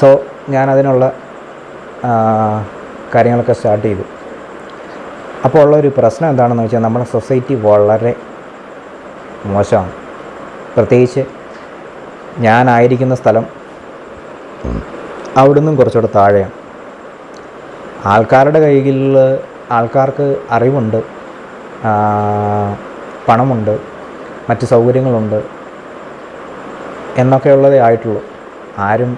So ഞാനതിനുള്ള കാര്യങ്ങളൊക്കെ start ചെയ്തു. അപ്പോൾ ഉള്ളൊരു പ്രശ്നം എന്താണെന്ന് വെച്ചാൽ നമ്മുടെ സൊസൈറ്റി വളരെ മോശമാണ്. പ്രത്യേകിച്ച് ഞാനായിരിക്കുന്ന സ്ഥലം അവിടുന്നും കുറച്ചുകൂടെ താഴെയാണ്. ആൾക്കാരുടെ കയ്യിൽ ആൾക്കാർക്ക് അറിവുണ്ട്, പണമുണ്ട്, മറ്റ് സൗകര്യങ്ങളുണ്ട് എന്നൊക്കെയുള്ളതേ ആയിട്ടുള്ളൂ. ആരും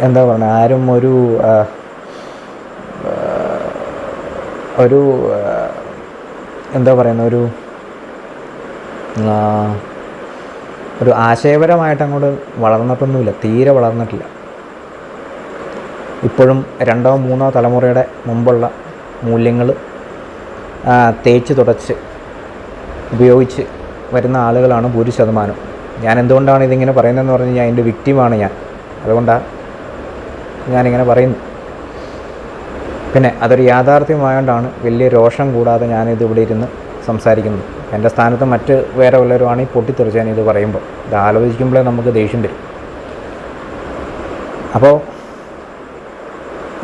എന്താ പറയുക, ആരും ഒരു എന്താ പറയുന്ന ഒരു ആശയപരമായിട്ട് അങ്ങോട്ട് വളർന്നിട്ടൊന്നുമില്ല, തീരെ വളർന്നിട്ടില്ല. ഇപ്പോഴും 2ഓ 3ഓ തലമുറയുടെ മുമ്പുള്ള മൂല്യങ്ങൾ തേച്ച് തുടച്ച് ഉപയോഗിച്ച് വരുന്ന ആളുകളാണ് ഭൂരിശതമാനം. ഞാൻ എന്തുകൊണ്ടാണ് ഇതിങ്ങനെ പറയുന്നതെന്ന് പറഞ്ഞു കഴിഞ്ഞാൽ അതിൻ്റെ വിക്റ്റിമാണ് ഞാൻ. അതുകൊണ്ടാണ് ഞാനിങ്ങനെ പറയുന്നു. പിന്നെ അതൊരു യാഥാർത്ഥ്യമായതുകൊണ്ടാണ് വലിയ രോഷം കൂടാതെ ഞാനിത് ഇവിടെ ഇരുന്ന് സംസാരിക്കുന്നത്. എൻ്റെ സ്ഥാനത്ത് മറ്റ് വേറെ വല്ലവരുമാണെങ്കിൽ പൊട്ടിത്തെറിച്ച് ഞാനിത് പറയുമ്പോൾ, ഇത് ആലോചിക്കുമ്പോഴേ നമുക്ക് ദേഷ്യം വരും. അപ്പോൾ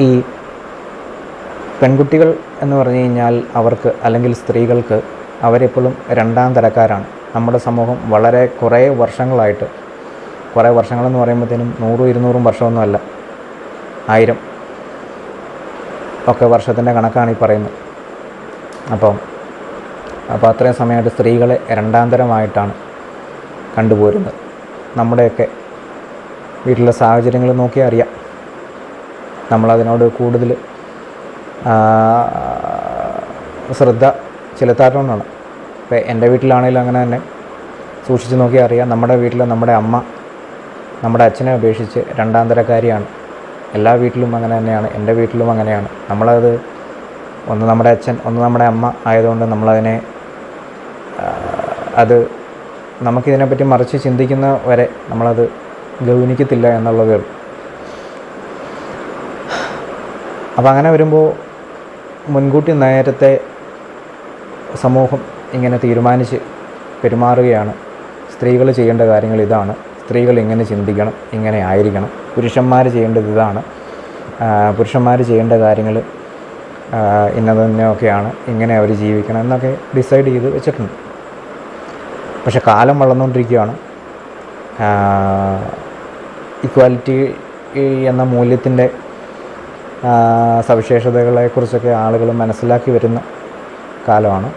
ഈ പെൺകുട്ടികൾ എന്ന് പറഞ്ഞു കഴിഞ്ഞാൽ അവർക്ക്, അല്ലെങ്കിൽ സ്ത്രീകൾക്ക്, അവരെപ്പോഴും രണ്ടാം തരക്കാരാണ്. നമ്മുടെ സമൂഹം വളരെ കുറേ വർഷങ്ങളായിട്ട്, കുറേ വർഷങ്ങളെന്ന് പറയുമ്പോഴത്തേനും 100-200 വർഷമൊന്നുമല്ല, 1000 ഒക്കെ വർഷത്തിൻ്റെ കണക്കാണ് ഈ പറയുന്നത്. അപ്പോൾ അത്രയും സമയമായിട്ട് സ്ത്രീകളെ രണ്ടാന്തരമായിട്ടാണ് കണ്ടുപോരുന്നത്. നമ്മുടെയൊക്കെ വീട്ടിലെ സാഹചര്യങ്ങൾ നോക്കിയാൽ അറിയാം. നമ്മളതിനോട് കൂടുതൽ ശ്രദ്ധ ചെലുത്താത്തതുകൊണ്ടാണ്. ഇപ്പോൾ എൻ്റെ വീട്ടിലാണെങ്കിലും അങ്ങനെ തന്നെ സൂക്ഷിച്ച് നോക്കിയാൽ അറിയാം. നമ്മുടെ വീട്ടിൽ നമ്മുടെ അമ്മ നമ്മുടെ അച്ഛനെ അപേക്ഷിച്ച് രണ്ടാന്തരക്കാരിയാണ്. എല്ലാ വീട്ടിലും അങ്ങനെ തന്നെയാണ്, എൻ്റെ വീട്ടിലും അങ്ങനെയാണ്. നമ്മളത് ഒന്ന് നമ്മുടെ അച്ഛൻ, ഒന്ന് നമ്മുടെ അമ്മ ആയതുകൊണ്ട് നമ്മളതിനെ നമുക്കിതിനെപ്പറ്റി മറിച്ച് ചിന്തിക്കുന്ന വരെ നമ്മളത് ഗൗനിക്കത്തില്ല എന്നുള്ളതേ ഉള്ളൂ. അപ്പോൾ അങ്ങനെ വരുമ്പോൾ മുൻകൂട്ടി നേരത്തെ സമൂഹം ഇങ്ങനെ തീരുമാനിച്ച് പെരുമാറുകയാണ്. സ്ത്രീകൾ ചെയ്യേണ്ട കാര്യങ്ങൾ ഇതാണ്, സ്ത്രീകൾ ഇങ്ങനെ ചിന്തിക്കണം, ഇങ്ങനെ ആയിരിക്കണം, പുരുഷന്മാർ ചെയ്യേണ്ടത് ഇതാണ്, പുരുഷന്മാർ ചെയ്യേണ്ട കാര്യങ്ങൾ ഇന്നത് തന്നെയൊക്കെയാണ്, ഇങ്ങനെ അവർ ജീവിക്കണം എന്നൊക്കെ ഡിസൈഡ് ചെയ്ത് വെച്ചിട്ടുണ്ട്. പക്ഷെ കാലം വളർന്നുകൊണ്ടിരിക്കുകയാണ്. ഇക്വാലിറ്റി എന്ന മൂല്യത്തിൻ്റെ സവിശേഷതകളെക്കുറിച്ചൊക്കെ ആളുകൾ മനസ്സിലാക്കി വരുന്ന കാലമാണ്.